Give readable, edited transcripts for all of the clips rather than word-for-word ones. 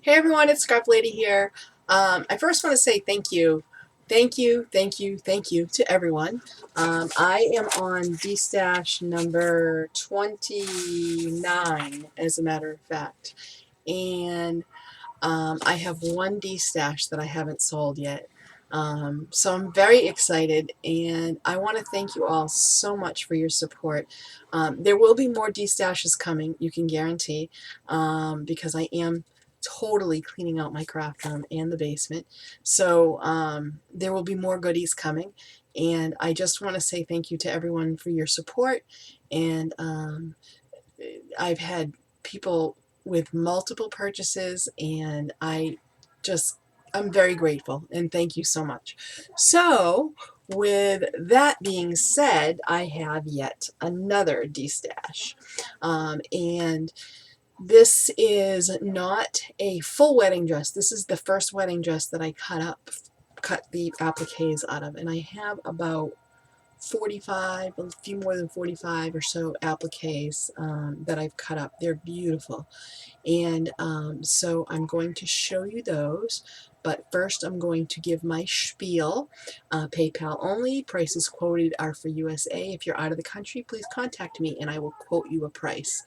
Hey everyone, it's Scrap Lady here. I first want to say thank you. Thank you to everyone. I am on DESTASH number 29, as a matter of fact. And I have one DESTASH that I haven't sold yet. So I'm very excited, and I want to thank you all so much for your support. There will be more DESTASHes coming, you can guarantee, because I am totally cleaning out my craft room and the basement. So there will be more goodies coming, and I just want to say thank you to everyone for your support. And I've had people with multiple purchases, and I'm very grateful, and thank you so much. So with that being said, I have yet another DESTASH, and this is not a full wedding dress. This is the first wedding dress that I cut the appliques out of, and I have about 45, a few more than 45 or so appliques that I've cut up. They're beautiful. And so I'm going to show you those, but first I'm going to give my spiel. PayPal only. Prices quoted are for USA. If you're out of the country, please contact me and I will quote you a price.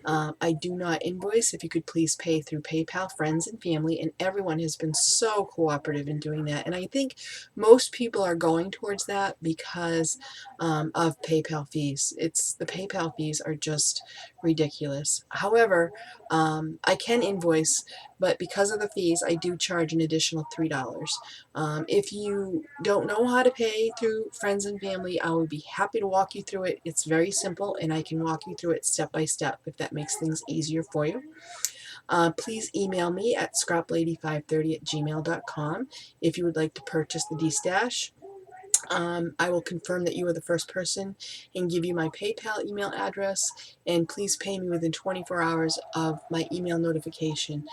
I do not invoice. If you could please pay through PayPal, friends and family, and everyone has been so cooperative in doing that. And I think most people are going towards that because of PayPal fees. The PayPal fees are just ridiculous. However, I can invoice, but because of the fees, I do charge an additional $3. If you don't know how to pay through friends and family, I would be happy to walk you through it. It's very simple, and I can walk you through it step by step if that makes things easier for you. Please email me at scraplady530@gmail.com if you would like to purchase the DESTASH. I will confirm that you are the first person and give you my PayPal email address, and please pay me within 24 hours of my email notification.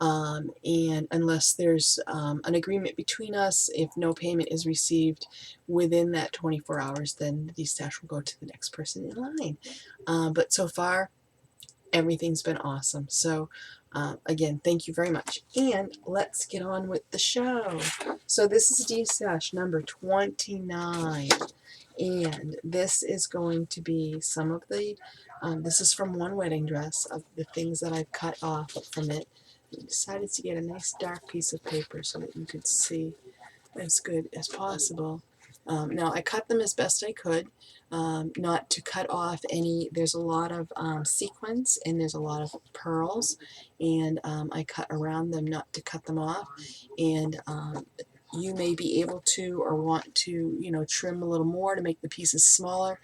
And unless there's an agreement between us, if no payment is received within that 24 hours, then the DESTASH will go to the next person in line. But so far, everything's been awesome. So again, thank you very much. And let's get on with the show. So this is DESTASH number 29. And this is going to be some of the, this is from one wedding dress, of the things that I've cut off from it. I decided to get a nice dark piece of paper so that you could see as good as possible. Now I cut them as best I could, not to cut off any. There's a lot of sequins and there's a lot of pearls, and I cut around them not to cut them off. And you may be able to or want to, trim a little more to make the pieces smaller.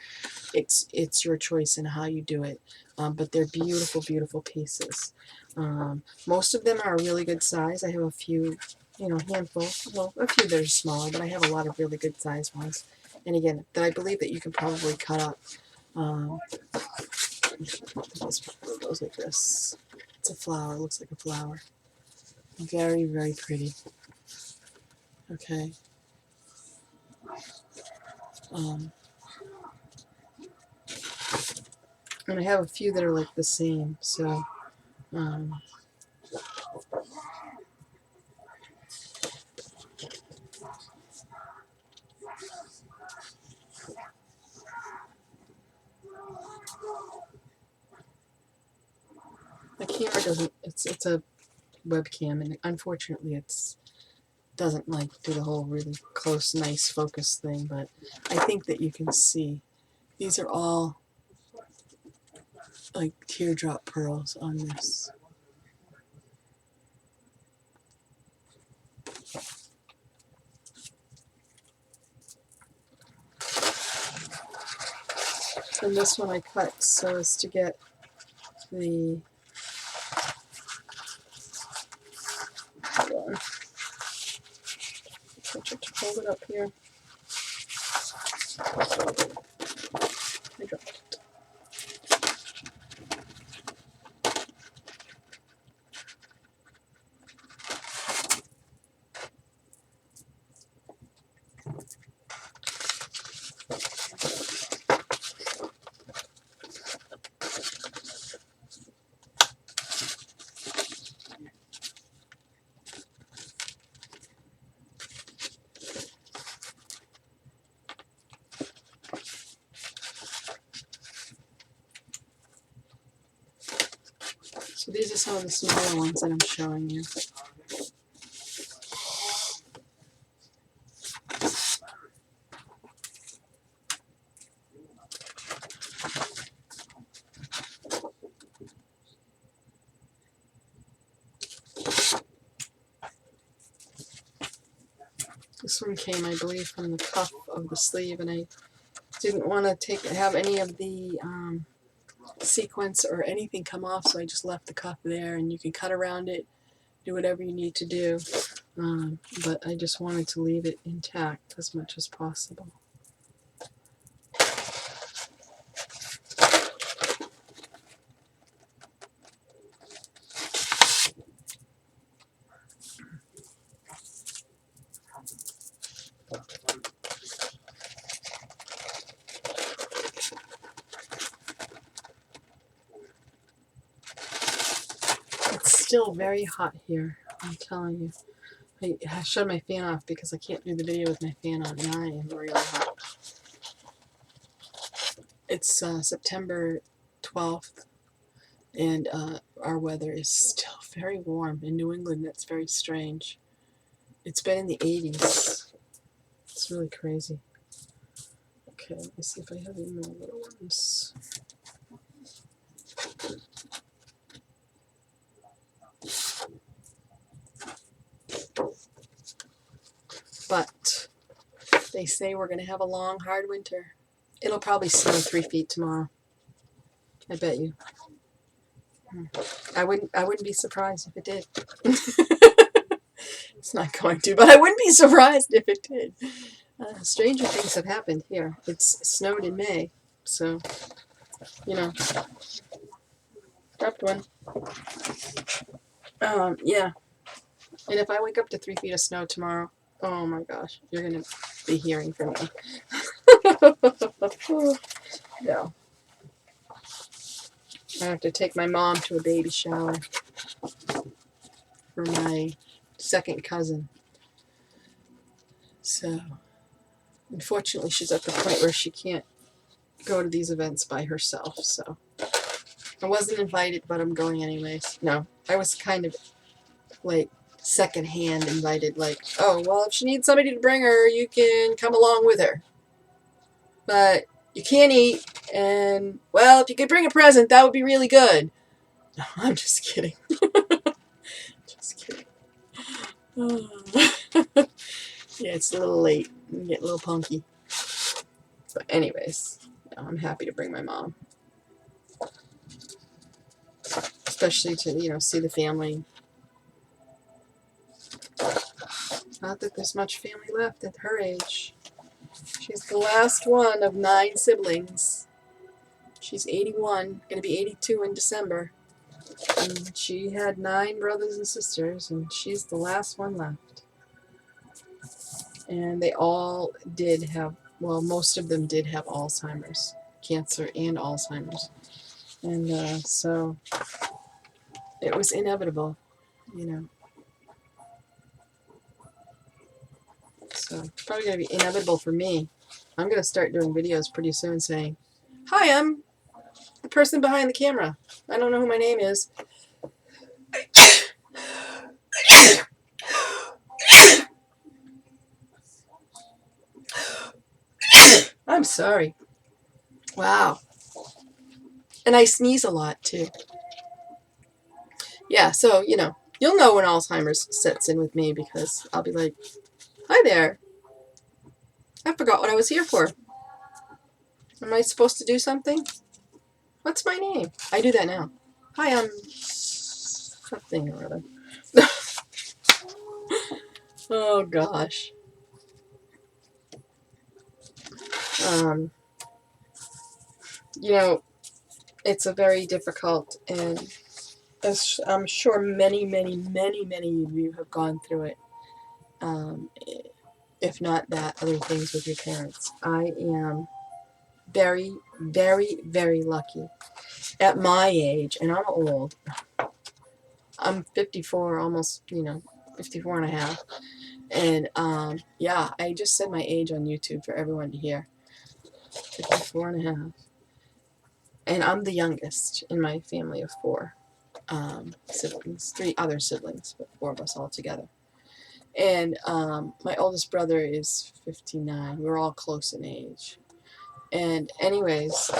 It's your choice in how you do it, but they're beautiful, beautiful pieces. Most of them are a really good size. I have a few, handful, well, a few that are smaller, but I have a lot of really good size ones. And again, that I believe that you can probably cut up. It goes like this. It's a flower. It looks like a flower. Very, very pretty. Okay. And I have a few that are like the same, so the camera doesn't, it's a webcam, and unfortunately it's doesn't like do the whole really close, nice focus thing, but I think that you can see these are all like teardrop pearls on this. And this one I cut so as to get the, hold on, to hold it up here. I dropped it. So these are some of the smaller ones that I'm showing you. This one came, I believe, from the cuff of the sleeve, and I didn't want to have any of the sequence or anything come off, so I just left the cuff there, and you can cut around it, do whatever you need to do, but I just wanted to leave it intact as much as possible. It's still very hot here, I'm telling you. I shut my fan off because I can't do the video with my fan on, and I am really hot. It's September 12th, and our weather is still very warm. In New England, that's very strange. It's been in the 80s. It's really crazy. Okay, let me see if I have any more little ones. But they say we're going to have a long, hard winter. It'll probably snow 3 feet tomorrow. I bet you. I wouldn't be surprised if it did. It's not going to, but I wouldn't be surprised if it did. Stranger things have happened here. It's snowed in May, so, you know. Dropped one. Yeah. And if I wake up to 3 feet of snow tomorrow, oh my gosh, you're going to be hearing from me. No. I have to take my mom to a baby shower for my second cousin. So, unfortunately, she's at the point where she can't go to these events by herself, so. I wasn't invited, but I'm going anyways. No, I was kind of, like, secondhand invited, like, oh, well, if she needs somebody to bring her, you can come along with her. But you can't eat, and, well, if you could bring a present, that would be really good. No, I'm just kidding. Just kidding. Yeah, it's a little late. I'm getting a little punky. But anyways, no, I'm happy to bring my mom. Especially to, you know, see the family. Not that there's much family left at her age. She's the last one of 9 siblings. She's 81, going to be 82 in December. And she had 9 brothers and sisters, and she's the last one left. And they all did have, well, most of them did have Alzheimer's, cancer and Alzheimer's. And so it was inevitable, you know. So it's probably going to be inevitable for me. I'm going to start doing videos pretty soon saying, hi, I'm the person behind the camera. I don't know who my name is. I'm sorry. Wow. And I sneeze a lot, too. Yeah, so, you know, you'll know when Alzheimer's sets in with me because I'll be like, hi there. I forgot what I was here for. Am I supposed to do something? What's my name? I do that now. Hi, I'm something or other. Oh, gosh. You know, it's a very difficult, and as I'm sure many, many, many, many of you have gone through it. If not that, other things with your parents. I am very, very, very lucky. At my age, and I'm old, I'm 54, almost, you know, 54 and a half. And, yeah, I just said my age on YouTube for everyone to hear. 54 and a half. And I'm the youngest in my family of 4. siblings, 3 other siblings, but 4 of us all together. And my oldest brother is 59. We're all close in age. And anyways,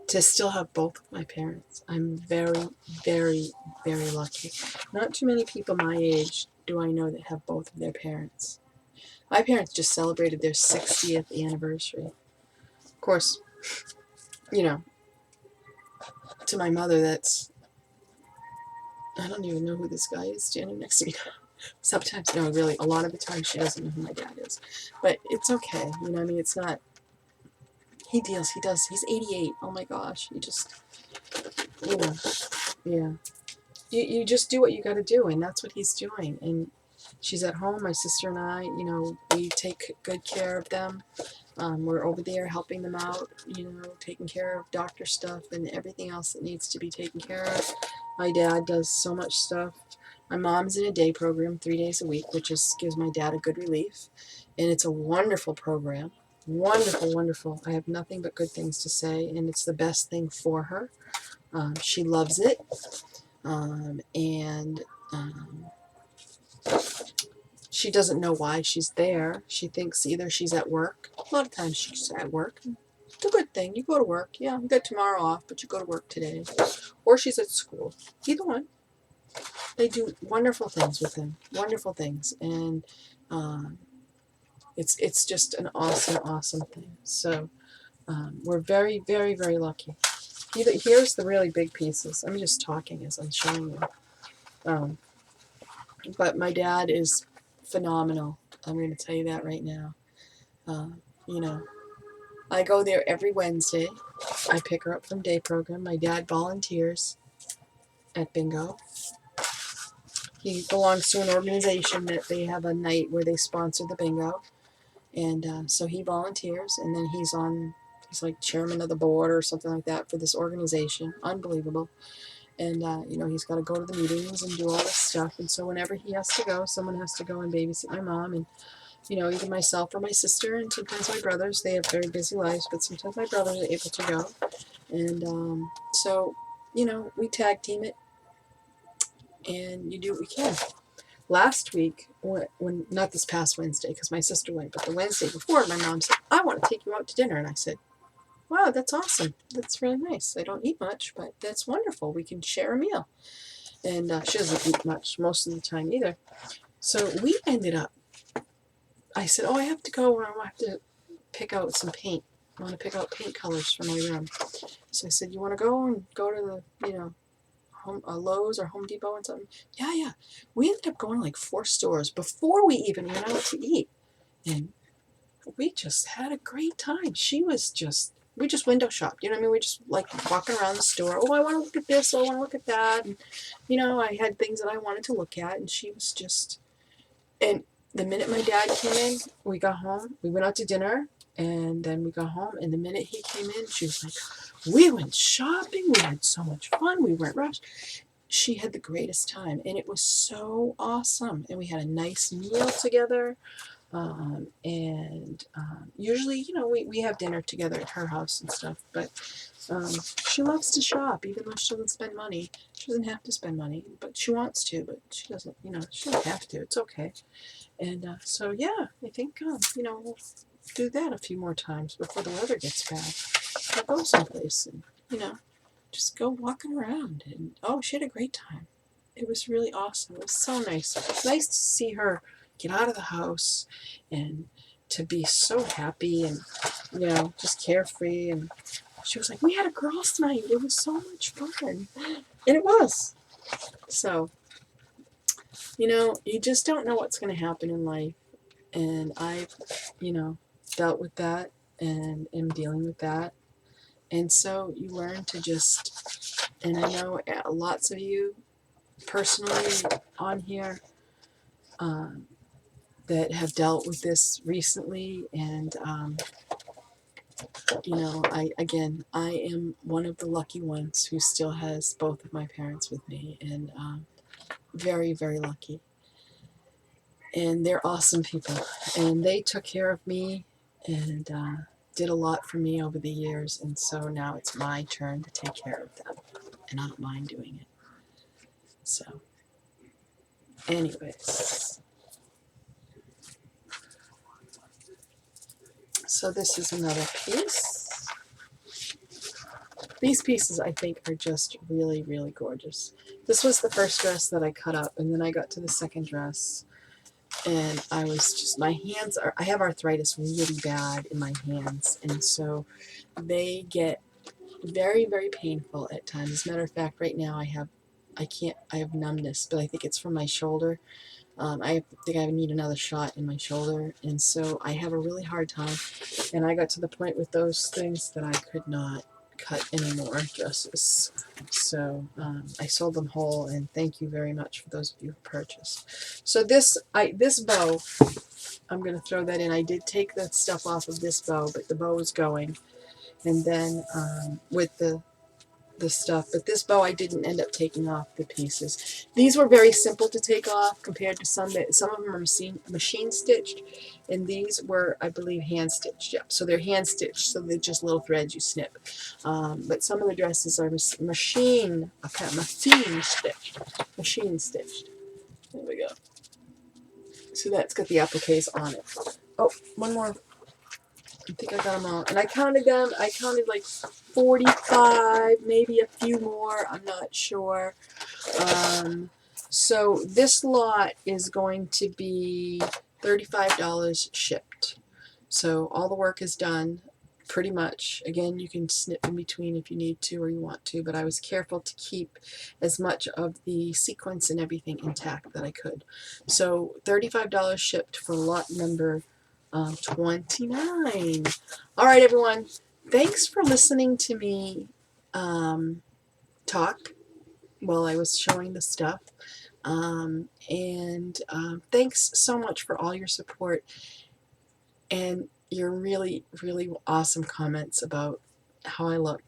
to still have both of my parents, I'm very, very, very lucky. Not too many people my age do I know that have both of their parents. My parents just celebrated their 60th anniversary. Of course, you know, to my mother, that's, I don't even know who this guy is standing next to me. Sometimes, no, really, a lot of the time she doesn't know who my dad is. But it's okay, you know what I mean? It's not, he does, he's 88, oh my gosh, you just, you know, yeah. You just do what you gotta do, and that's what he's doing. And she's at home, my sister and I, you know, we take good care of them. We're over there helping them out, you know, taking care of doctor stuff and everything else that needs to be taken care of. My dad does so much stuff. My mom's in a day program 3 days a week, which gives my dad a good relief. And it's a wonderful program. Wonderful, wonderful. I have nothing but good things to say, and it's the best thing for her. She loves it. And she doesn't know why she's there. She thinks either she's at work. A lot of times she's at work. It's a good thing. You go to work. Yeah, you got tomorrow off, but you go to work today. Or she's at school. Either one. They do wonderful things with him. Wonderful things. And it's just an awesome, awesome thing. So we're very, very, very lucky. Here's the really big pieces. I'm just talking as I'm showing you. But my dad is phenomenal. I'm going to tell you that right now. You know, I go there every Wednesday. I pick her up from day program. My dad volunteers at bingo. He belongs to an organization that they have a night where they sponsor the bingo. And so he volunteers, and then he's like chairman of the board or something like that for this organization. Unbelievable. And, you know, he's got to go to the meetings and do all this stuff. And so whenever he has to go, someone has to go and babysit my mom. And, you know, either myself or my sister, and sometimes my brothers. They have very busy lives, but sometimes my brothers are able to go. And so, you know, we tag team it, and you do what we can. Last week, when not this past Wednesday, because my sister went, but the Wednesday before, my mom said, I want to take you out to dinner. And I said, wow, that's awesome. That's really nice. I don't eat much, but that's wonderful. We can share a meal. And she doesn't eat much most of the time either. So we ended up, I said, oh, I have to go, I have to pick out some paint. I want to pick out paint colors for my room. So I said, you want to go to the, you know, Lowe's or Home Depot and something? Yeah. We ended up going to like 4 stores before we even went out to eat. And we just had a great time. We just window shopped, you know what I mean? We just like walking around the store. Oh, I want to look at this. Oh, I want to look at that. And, you know, I had things that I wanted to look at, and she was just, and the minute my dad came in, we got home, we went out to dinner, and then we got home, and the minute he came in, she was like, we went shopping, we had so much fun, we weren't rushed. She had the greatest time, and it was so awesome, and we had a nice meal together. Usually, you know, we have dinner together at her house and stuff, but she loves to shop, even though she doesn't spend money. She doesn't have to spend money, but she wants to, but she doesn't, you know, she doesn't have to. It's okay. And so, yeah, I think, you know, we'll do that a few more times before the weather gets bad. We'll go someplace and, you know, just go walking around. And, oh, she had a great time. It was really awesome. It was so nice. It was nice to see her get out of the house and to be so happy and, you know, just carefree. And she was like, we had a girls' night. It was so much fun. And it was. So, you know, you just don't know what's going to happen in life. And I've, you know, dealt with that and am dealing with that. And so you learn to just, and I know lots of you personally on here that have dealt with this recently, and you know, I am one of the lucky ones who still has both of my parents with me, and very, very lucky. And they're awesome people, and they took care of me, and did a lot for me over the years, and so now it's my turn to take care of them, and I don't mind doing it. So, anyways, so this is another piece. These pieces, I think, are just really, really gorgeous. This was the first dress that I cut up, and then I got to the second dress, and I was just, my hands are, I have arthritis really bad in my hands, and so they get very, very painful at times. As a matter of fact, right now I have numbness, but I think it's from my shoulder. I think I need another shot in my shoulder, and so I have a really hard time, and I got to the point with those things that I could not cut any more dresses. So I sold them whole, and thank you very much for those of you who purchased. So this bow, I'm going to throw that in. I did take the stuff off of this bow, but the bow is going, and then with the stuff, but this bow I didn't end up taking off the pieces. These were very simple to take off compared to some of them are machine stitched, and these were, I believe, hand stitched. Yep, so they're hand stitched, so they're just little threads you snip. But some of the dresses are machine stitched. Machine stitched. There we go. So that's got the appliques on it. Oh, one more. I think I got them all. And I counted them. I counted like 45, maybe a few more. I'm not sure. So this lot is going to be $35 shipped. So all the work is done, pretty much. Again, you can snip in between if you need to or you want to, but I was careful to keep as much of the sequence and everything intact that I could. So $35 shipped for lot number 29. All right, everyone. Thanks for listening to me talk while I was showing the stuff. Thanks so much for all your support and your really, really awesome comments about how I look.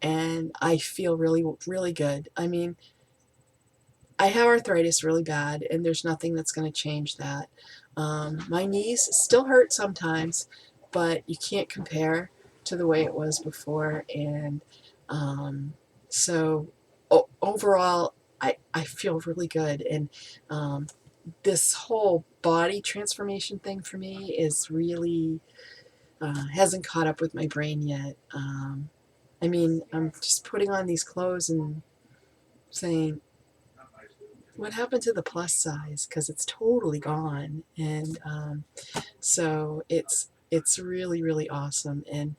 And I feel really, really good. I mean, I have arthritis really bad, and there's nothing that's going to change that. My knees still hurt sometimes, but you can't compare to the way it was before. And so overall, I feel really good. And this whole body transformation thing for me is really hasn't caught up with my brain yet. I mean, I'm just putting on these clothes and saying, what happened to the plus size? Because it's totally gone. And so it's really, really awesome. And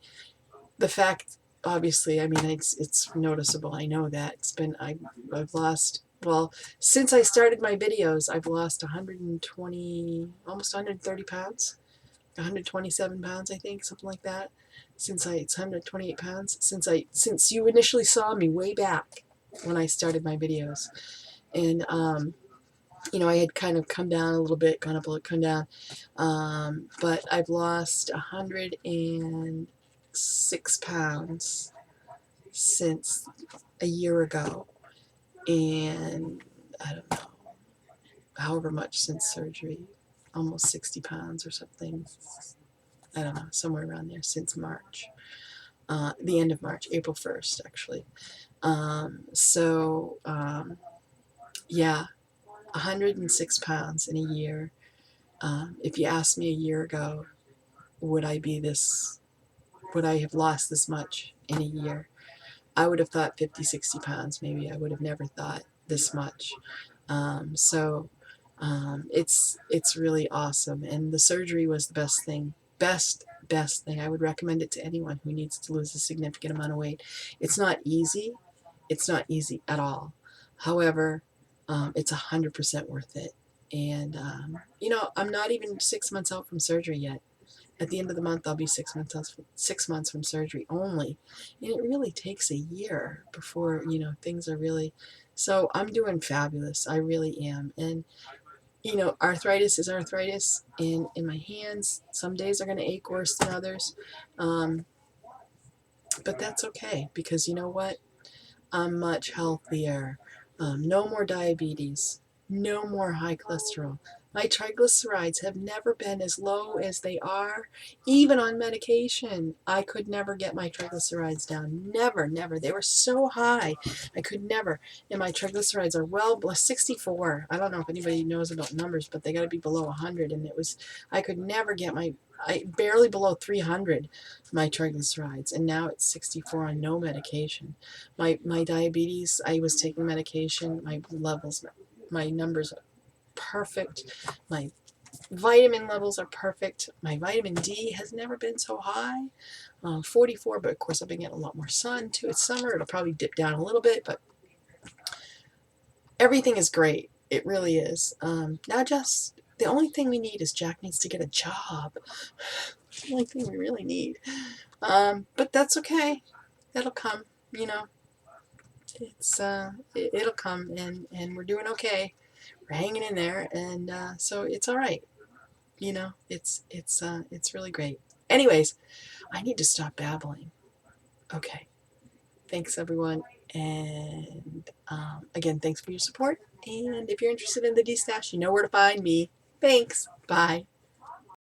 the fact, obviously, I mean, it's noticeable. I know that. I've lost, well, since I started my videos, I've lost 120, almost 130 pounds. 127 pounds, I think, something like that. It's 128 pounds since you initially saw me way back when I started my videos. And you know, I had kind of come down a little bit, gone up a little, come down, but I've lost 106 pounds since a year ago, and I don't know, however much since surgery, almost 60 pounds or something. I don't know, somewhere around there since March, the end of March, April 1st, actually. Yeah, 106 pounds in a year. If you asked me a year ago, would I have lost this much in a year? I would have thought 50, 60 pounds maybe. I would have never thought this much. It's really awesome. And the surgery was the best thing. Best thing. I would recommend it to anyone who needs to lose a significant amount of weight. It's not easy. It's not easy at all. However, it's 100% worth it. And, you know, I'm not even 6 months out from surgery yet. At the end of the month, I'll be 6 months from surgery only. And it really takes a year before, you know, things are really... So I'm doing fabulous. I really am. And, you know, arthritis is arthritis. And in my hands, some days are going to ache worse than others. But that's okay, because you know what? I'm much healthier. No more diabetes. No more high cholesterol. My triglycerides have never been as low as they are, even on medication. I could never get my triglycerides down. Never, never. They were so high. I could never. And my triglycerides are well below 64. I don't know if anybody knows about numbers, but they got to be below 100. And I could never get barely below 300, my triglycerides. And now it's 64 on no medication. My diabetes, I was taking medication. My numbers perfect. My vitamin levels are perfect. My vitamin D has never been so high. 44, but of course I've been getting a lot more sun too. It's summer. It'll probably dip down a little bit, but everything is great. It really is. Now just the only thing we need is Jack needs to get a job. The only thing we really need. But that's okay. That'll come. You know, it'll come, and we're doing okay. We're hanging in there, and so it's all right. You know, it's really great. Anyways, I need to stop babbling. Okay. Thanks, everyone. And again, thanks for your support. And if you're interested in the DESTASH, you know where to find me. Thanks. Bye.